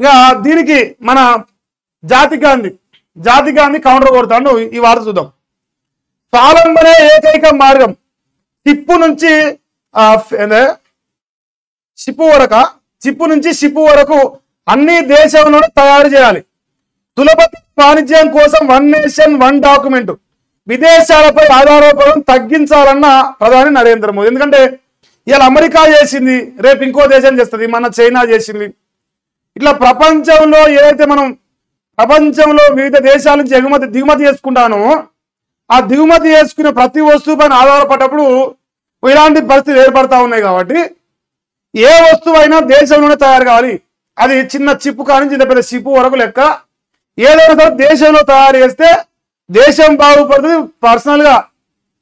ఇక దీనికి మన జాతి గాంధీ కౌంటర్ కొడతాడు. ఈ వార్త చూద్దాం. స్వావలంబనే ఏకైక మార్గం, చిప్పు నుంచి షిప్పు వరకు అన్ని దేశంలోనే తయారు చేయాలి. సులభ వాణిజ్యం కోసం వన్ నేషన్ వన్ డాక్యుమెంట్, విదేశాలపై ఆధారపడడం తగ్గించాలన్న ప్రధాని నరేంద్ర మోదీ. ఎందుకంటే ఇవాళ అమెరికా చేసింది, రేపు ఇంకో దేశం చేస్తుంది, మన చైనా చేసింది. ఇట్లా ప్రపంచంలో ఏదైతే మనం ప్రపంచంలో వివిధ దేశాల నుంచి దిగుమతి చేసుకుంటానో ఆ దిగుమతి చేసుకునే ప్రతి వస్తువు పైన ఆధారపడ్డప్పుడు ఇలాంటి పరిస్థితులు ఏర్పడతా ఉన్నాయి. కాబట్టి ఏ వస్తువు అయినా దేశంలోనే తయారు కావాలి. అది చిన్న చిప్పు కానీ చిన్న పెద్ద షిప్పు వరకు లెక్క ఏదైనా సరే దేశంలో తయారు చేస్తే దేశం బాగుపడుతుంది, పర్సనల్ గా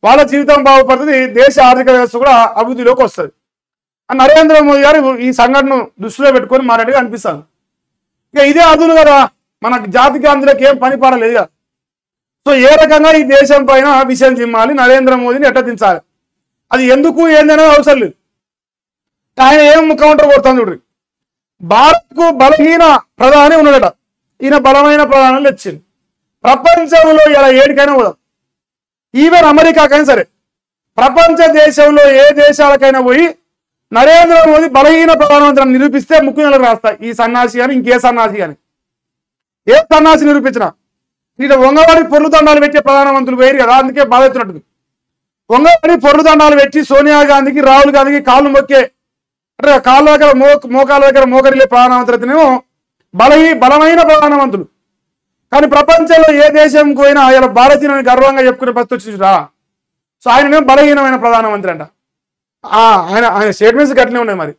వాళ్ళ జీవితం బాగుపడుతుంది, దేశ ఆర్థిక వ్యవస్థ కూడా అభివృద్ధిలోకి వస్తుంది. నరేంద్ర మోదీ గారు ఈ సంఘటనను దృష్టిలో పెట్టుకొని మాట్లాడిగా అనిపిస్తాను. ఇక ఇదే అదును కదా, మనకు జాతికి అందులోకి ఏం పని పాడలేదు కదా. సో ఏ రకంగా ఈ దేశం పైన విషయం చిమ్మాలి, నరేంద్ర మోదీని ఎట్లా దించాలి, అది ఎందుకు ఏందనేది అవసరం లేదు. ఆయన ఏం కౌంటర్ కొడతాను చూడండి. భారత్ కు బలహీన ప్రధాని ఉన్నాడట, ఈయన బలమైన ప్రధాని తెచ్చింది. ప్రపంచంలో ఇలా ఏడికైనా పోదాం, ఈవెన్ అమెరికాకైనా సరే, ప్రపంచ దేశంలో ఏ దేశాలకైనా పోయి నరేంద్ర మోదీ బలహీన ప్రధానమంత్రిని నిరూపిస్తే ముక్కు నెలకు రాస్తాయి. ఈ సన్నాసి కానీ ఇంకే సన్నాసి కానీ ఏ సన్నాసి నిరూపించినా ఇట్లా వంగవాడి పొర్లు దండాలు పెట్టే ప్రధానమంత్రులు వేరు కదా, అందుకే బాధ ఎత్తున్నట్టుంది. వంగవాడి పొర్లు దండాలు పెట్టి సోనియా గాంధీకి రాహుల్ గాంధీకి కాళ్ళు మొక్కే అంటే కాళ్ళ దగ్గర మోకాళ్ళ దగ్గర మోకరిలే ప్రధానమంత్రి అయితేనేమో బలమైన ప్రధానమంత్రులు. కానీ ప్రపంచంలో ఏ దేశం పోయినా ఇలా భారతీయులని గర్వంగా చెప్పుకునే పరిస్థితి వచ్చిరా. సో ఆయననేమో బలహీనమైన ప్రధానమంత్రి అంట. ఆయన స్టేట్మెంట్స్ గట్లనే ఉన్నాయి. మరి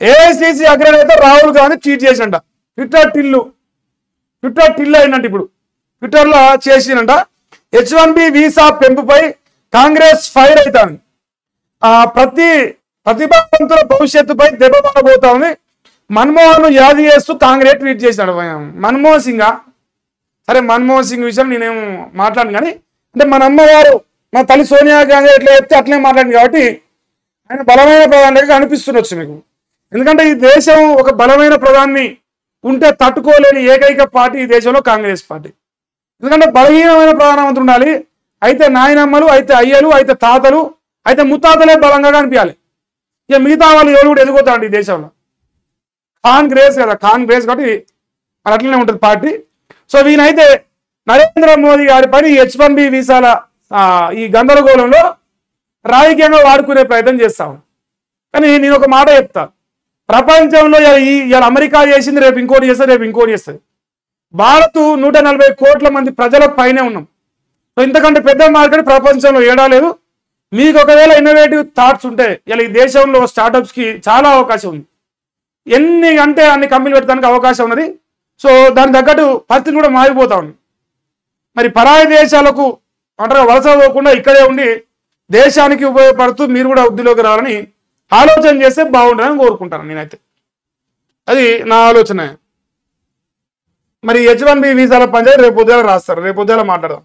ఏఐసిసి అగ్రనేత రాహుల్ గాంధీ ట్వీట్ చేసిండ, ట్విట్టర్ టిల్లు అయిందంట. ఇప్పుడు ట్విట్టర్లో చేసినంట, H1B వీసా పెంపుపై కాంగ్రెస్ ఫైర్ అవుతాను, ప్రతిభావంతుల భవిష్యత్తుపై దెబ్బ పడబోతా ఉంది, మన్మోహన్ యాది చేస్తూ కాంగ్రెస్ ట్వీట్ చేసినాడు. మన్మోహన్ సింగ్ సరే, మన్మోహన్ సింగ్ విషయం నేనేం మాట్లాడను, కానీ అంటే మన అమ్మగారు మా తల్లి సోనియా గాంధీ ఎట్లా చెప్తే అట్లే మాట్లాడింది. కాబట్టి ఆయన బలమైన ప్రధానిగా అనిపిస్తుండొచ్చు మీకు. ఎందుకంటే ఈ దేశం ఒక బలమైన ప్రధాని ఉంటే తట్టుకోలేని ఏకైక పార్టీ ఈ దేశంలో కాంగ్రెస్ పార్టీ. ఎందుకంటే బలహీనమైన ప్రధానమంత్రి ఉండాలి. అయితే నాయనమ్మలు, అయితే అయ్యలు, అయితే తాతలు, అయితే ముత్తాతలే బలంగా కనిపించాలి. ఇక మిగతా వాళ్ళు ఎవరు కూడా ఎదుగుతాడు ఈ దేశంలో. కాంగ్రెస్ కదా, కాంగ్రెస్ కాబట్టి అట్లనే ఉంటుంది పార్టీ. సో వీనైతే నరేంద్ర మోదీ గారి పని H1B వీసాల ఈ గందరగోళంలో రాజకీయంగా వాడుకునే ప్రయత్నం చేస్తాం. కానీ నేను ఒక మాట చెప్తా, ప్రపంచంలో ఇలా అమెరికా చేసింది, రేపు ఇంకోటి చేస్తుంది. భారత్ 140 కోట్ల మంది ప్రజల పైనే ఉన్నాం. సో ఇంతకంటే పెద్ద మార్కెట్ ప్రపంచంలో ఏడా లేదు. మీకు ఒకవేళ ఇన్నోవేటివ్ థాట్స్ ఉంటే ఇలా ఈ దేశంలో స్టార్టప్స్ కి చాలా అవకాశం ఉంది. ఎన్ని అంటే అన్ని కంపెనీలు పెట్టడానికి అవకాశం ఉన్నది. సో దాని తగ్గట్టు పరిస్థితి కూడా మారిపోతా ఉంది. మరి పరాయి దేశాలకు అంటారు వలస పోకుండా ఇక్కడే ఉండి దేశానికి ఉపయోగపడుతూ మీరు కూడా వృద్ధిలోకి రావాలని ఆలోచన చేస్తే బాగుంటుందని కోరుకుంటాను నేనైతే. అది నా ఆలోచన. మరి H1B వీసాల పంచాయతీ రేపు ఉదయం రాస్తారు, రేపు ఉదయం మాట్లాడదాం.